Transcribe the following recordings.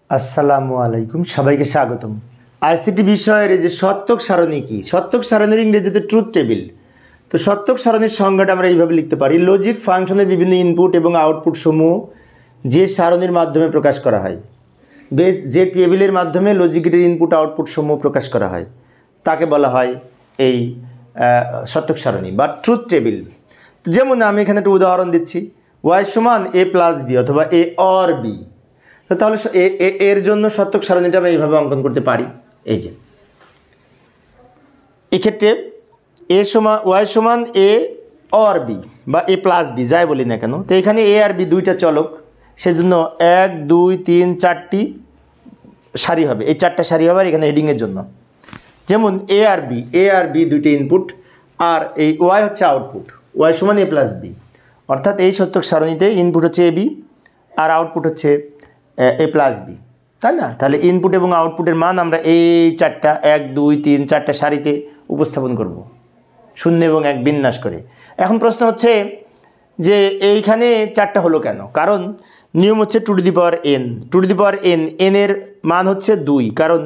আসসালামু আলাইকুম, সবাইকে স্বাগতম। আইসিটি বিষয়ের এই যে সত্যক সারণী কি, সত্যক সারণীর ইংরেজিতে ট্রুথ টেবিল। তো সত্যক সারণীর সংজ্ঞাটা আমরা এইভাবে লিখতে পারি: লজিক ফাংশনের বিভিন্ন ইনপুট এবং আউটপুট সমূহ যে সারণীর মাধ্যমে প্রকাশ করা হয়, যে টেবিলের মাধ্যমে লজিকের ইনপুট আউটপুট সমূহ প্রকাশ করা হয় তাকে বলা হয় এই সত্যক সারণী বা ট্রুথ টেবিল। যেমন আমি এখানে একটা উদাহরণ দিচ্ছি, ওয়াই সমান এ প্লাস বি অথবা এ অর বি। তো তাহলে এর জন্য সত্যক সারণীটা আমরা এইভাবে অঙ্কন করতে পারি। এই যে এক্ষেত্রে ওয়াই সমান এ অর বি বা এ প্লাস বি যাই বলি না কেন, তো এখানে এ আর বি দুইটা চলক, সেজন্য 1 2 3 4টি সারি হবে, এই 4টা সারি হবে আর এখানে হেডিংয়ের জন্য। যেমন এ আর বি দুইটি ইনপুট আর এই ওয়াই হচ্ছে আউটপুট, ওয়াই সমান এ প্লাস বি। অর্থাৎ এই সত্যক সারণীতে ইনপুট হচ্ছে এ বি আর আউটপুট হচ্ছে এ প্লাস বি, তাই না? তাহলে ইনপুট এবং আউটপুটের মান আমরা এই 4টা 1 2 3 4টা সারিতে উপস্থাপন করব, 0 এবং 1 বিন্যাস করে। এখন প্রশ্ন হচ্ছে যে এইখানে 4টা হলো কেন? কারণ নিয়ম হচ্ছে two to the power n, এনের মান হচ্ছে 2, কারণ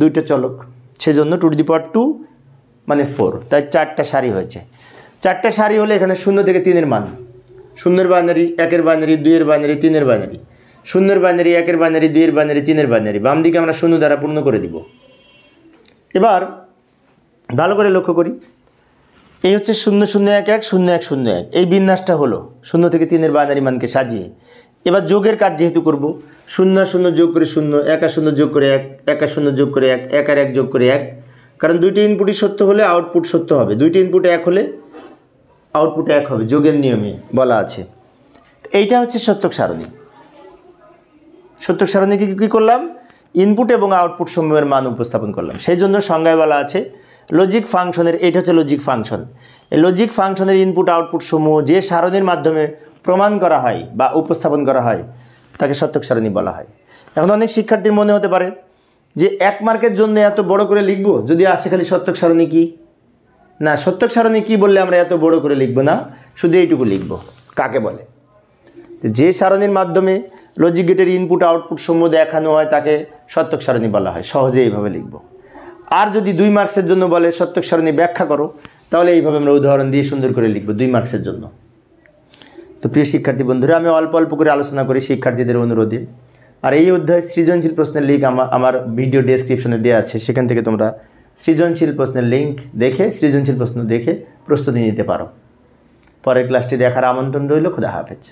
দুইটা চলক, সেজন্য টু টু দি পাওয়ার 2 মানে 4, তাই 4টা সারি হয়েছে। 4টা সারি হলে এখানে 0 থেকে 3-এর মান, 0-এর বাইনারি, 1-এর বাইনারি, 2-এর বাইনারি, 3-এর বাইনারি, 0-এর বাইনারি, 1-এর বাইনারি, 2-এর বাইনারি, 3-এর বাইনারি, বাম দিকে আমরা 0 দ্বারা পূর্ণ করে দিব। এবার ভালো করে লক্ষ্য করি, এই হচ্ছে 0 0 1 1 0 1 0 1, এই বিন্যাসটা হলো 0 থেকে 3-এর বাইনারি মানকে সাজিয়ে। এবার যোগের কাজ যেহেতু করব, 0 আর 0 যোগ করে 0, 1 আর 0 যোগ করে 1, 1 আর 0 যোগ করে 1, 1 আর 1 যোগ করে 1, কারণ দুইটি ইনপুটই সত্য হলে আউটপুট সত্য হবে, দুইটি ইনপুট 1 হলে আউটপুট 1 হবে, যোগের নিয়মে বলা আছে। এইটা হচ্ছে সত্যক সারণী। সত্যক সারণীকে কী করলাম? ইনপুট এবং আউটপুট সমূহের মান উপস্থাপন করলাম। সেই জন্য সংজ্ঞায় বলা আছে লজিক ফাংশনের, এইটা হচ্ছে লজিক ফাংশন। এই লজিক ফাংশনের ইনপুট আউটপুট সমূহ যে সারণীর মাধ্যমে প্রমাণ করা হয় বা উপস্থাপন করা হয় তাকে সত্যক সারণী বলা হয়। এখন অনেক শিক্ষার্থীর মনে হতে পারে যে 1 মার্কের জন্য এত বড় করে লিখব, যদি আসে খালি সত্যক সারণী কি না, সত্যক সারণী কী বললে আমরা এত বড় করে লিখব না, শুধু এইটুকু লিখব। কাকে বলে? যে সারণীর মাধ্যমে লজিক গেটের ইনপুট আউটপুট সমূহ দেখানো হয় তাকে সত্যক সারণী বলা হয়, সহজে এইভাবে লিখব। আর যদি 2 মার্কসের জন্য বলে সত্যক সারণী ব্যাখ্যা করো, তাহলে এইভাবে আমরা উদাহরণ দিয়ে সুন্দর করে লিখব 2 মার্কসের জন্য। তো প্রিয় শিক্ষার্থী বন্ধুরা, আমি অল্প অল্প করে আলোচনা করি শিক্ষার্থীদের অনুরোধে। আর এই অধ্যায় সৃজনশীল প্রশ্নের লিঙ্ক আমার ভিডিও ডেসক্রিপশনে দেওয়া আছে, সেখান থেকে তোমরা সৃজনশীল প্রশ্নের লিঙ্ক দেখে সৃজনশীল প্রশ্ন দেখে প্রস্তুতি নিতে পারো। পরের ক্লাসটি দেখার আমন্ত্রণ রইল। খোদা হাফেজ।